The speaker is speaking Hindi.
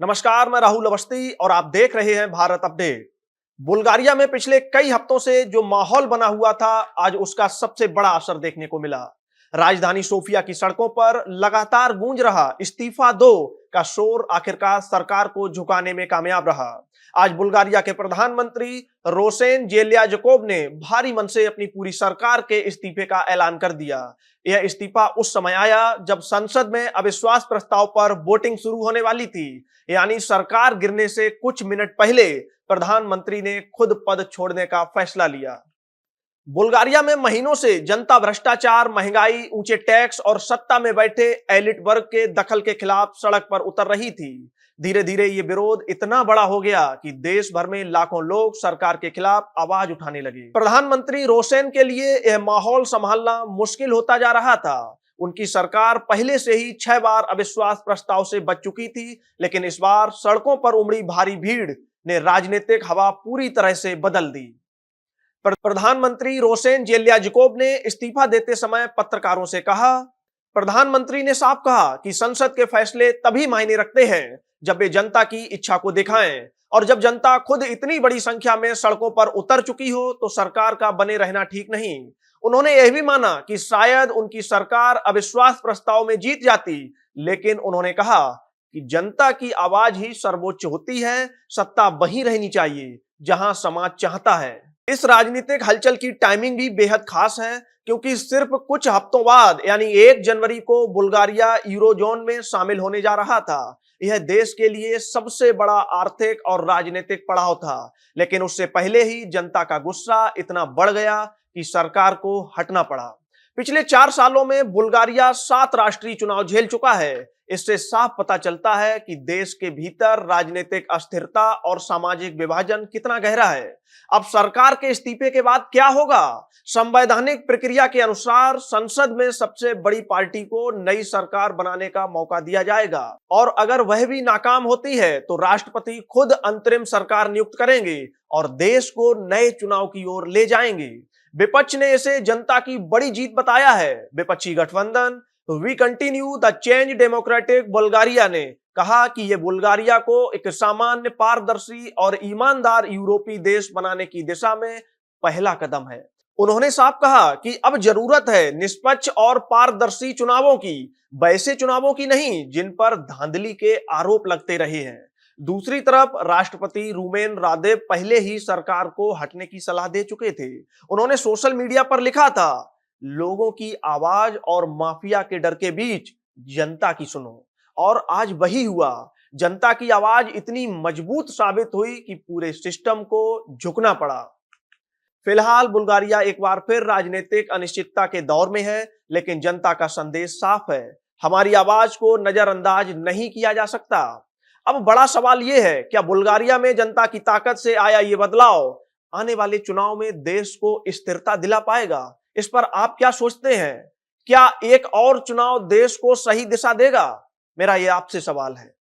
नमस्कार, मैं राहुल अवस्थी और आप देख रहे हैं भारत अपडेट। बुल्गारिया में पिछले कई हफ्तों से जो माहौल बना हुआ था, आज उसका सबसे बड़ा असर देखने को मिला। राजधानी सोफिया की सड़कों पर लगातार गूंज रहा इस्तीफा दो का शोर आखिरकार सरकार को झुकाने में कामयाब रहा। आज बुल्गारिया के प्रधानमंत्री रोसेन जेल्याजकोव ने भारी मन से अपनी पूरी सरकार के इस्तीफे का ऐलान कर दिया। यह इस्तीफा उस समय आया जब संसद में अविश्वास प्रस्ताव पर वोटिंग शुरू होने वाली थी, यानी सरकार गिरने से कुछ मिनट पहले प्रधानमंत्री ने खुद पद छोड़ने का फैसला लिया। बुल्गारिया में महीनों से जनता भ्रष्टाचार, महंगाई, ऊंचे टैक्स और सत्ता में बैठे एलिट वर्ग के दखल के खिलाफ सड़क पर उतर रही थी। धीरे धीरे ये विरोध इतना बड़ा हो गया कि देश भर में लाखों लोग सरकार के खिलाफ आवाज उठाने लगे। प्रधानमंत्री रोसेन के लिए यह माहौल संभालना मुश्किल होता जा रहा था। उनकी सरकार पहले से ही 6 बार अविश्वास प्रस्ताव से बच चुकी थी, लेकिन इस बार सड़कों पर उमड़ी भारी भीड़ ने राजनीतिक हवा पूरी तरह से बदल दी। प्रधानमंत्री रोसेन जेल्याजिकोव ने इस्तीफा देते समय पत्रकारों से कहा, प्रधानमंत्री ने साफ कहा कि संसद के फैसले तभी मायने रखते हैं जब वे जनता की इच्छा को दिखाएं, और जब जनता खुद इतनी बड़ी संख्या में सड़कों पर उतर चुकी हो तो सरकार का बने रहना ठीक नहीं। उन्होंने यह भी माना कि शायद उनकी सरकार अविश्वास प्रस्ताव में जीत जाती, लेकिन उन्होंने कहा कि जनता की आवाज ही सर्वोच्च होती है, सत्ता वहीं रहनी चाहिए जहां समाज चाहता है। इस राजनीतिक हलचल की टाइमिंग भी बेहद खास है, क्योंकि सिर्फ कुछ हफ्तों बाद यानी 1 जनवरी को बुल्गारिया यूरोजोन में शामिल होने जा रहा था। यह देश के लिए सबसे बड़ा आर्थिक और राजनीतिक पड़ाव था, लेकिन उससे पहले ही जनता का गुस्सा इतना बढ़ गया कि सरकार को हटना पड़ा। पिछले 4 सालों में बुल्गारिया 7 राष्ट्रीय चुनाव झेल चुका है। इससे साफ पता चलता है कि देश के भीतर राजनीतिक अस्थिरता और सामाजिक विभाजन कितना गहरा है। अब सरकार के इस्तीफे के बाद क्या होगा? संवैधानिक प्रक्रिया के अनुसार संसद में सबसे बड़ी पार्टी को नई सरकार बनाने का मौका दिया जाएगा, और अगर वह भी नाकाम होती है तो राष्ट्रपति खुद अंतरिम सरकार नियुक्त करेंगे और देश को नए चुनाव की ओर ले जाएंगे। विपक्ष ने इसे जनता की बड़ी जीत बताया है। विपक्षी गठबंधन we continue the change democratic Bulgaria ने कहा कि यह बुल्गारिया को एक सामान्य, पारदर्शी और ईमानदार यूरोपीय देश बनाने की दिशा में पहला कदम है। उन्होंने साफ कहा कि अब जरूरत है निष्पक्ष और पारदर्शी चुनावों की, वैसे चुनावों की नहीं जिन पर धांधली के आरोप लगते रहे हैं। दूसरी तरफ राष्ट्रपति रूमेन रादेव पहले ही सरकार को हटने की सलाह दे चुके थे। उन्होंने सोशल मीडिया पर लिखा था, लोगों की आवाज और माफिया के डर के बीच जनता की सुनो, और आज वही हुआ। जनता की आवाज इतनी मजबूत साबित हुई कि पूरे सिस्टम को झुकना पड़ा। फिलहाल बुल्गारिया एक बार फिर राजनीतिक अनिश्चितता के दौर में है, लेकिन जनता का संदेश साफ है, हमारी आवाज को नजरअंदाज नहीं किया जा सकता। अब बड़ा सवाल यह है, क्या बुल्गारिया में जनता की ताकत से आया ये बदलाव आने वाले चुनाव में देश को स्थिरता दिला पाएगा? इस पर आप क्या सोचते हैं? क्या एक और चुनाव देश को सही दिशा देगा? मेरा ये आपसे सवाल है।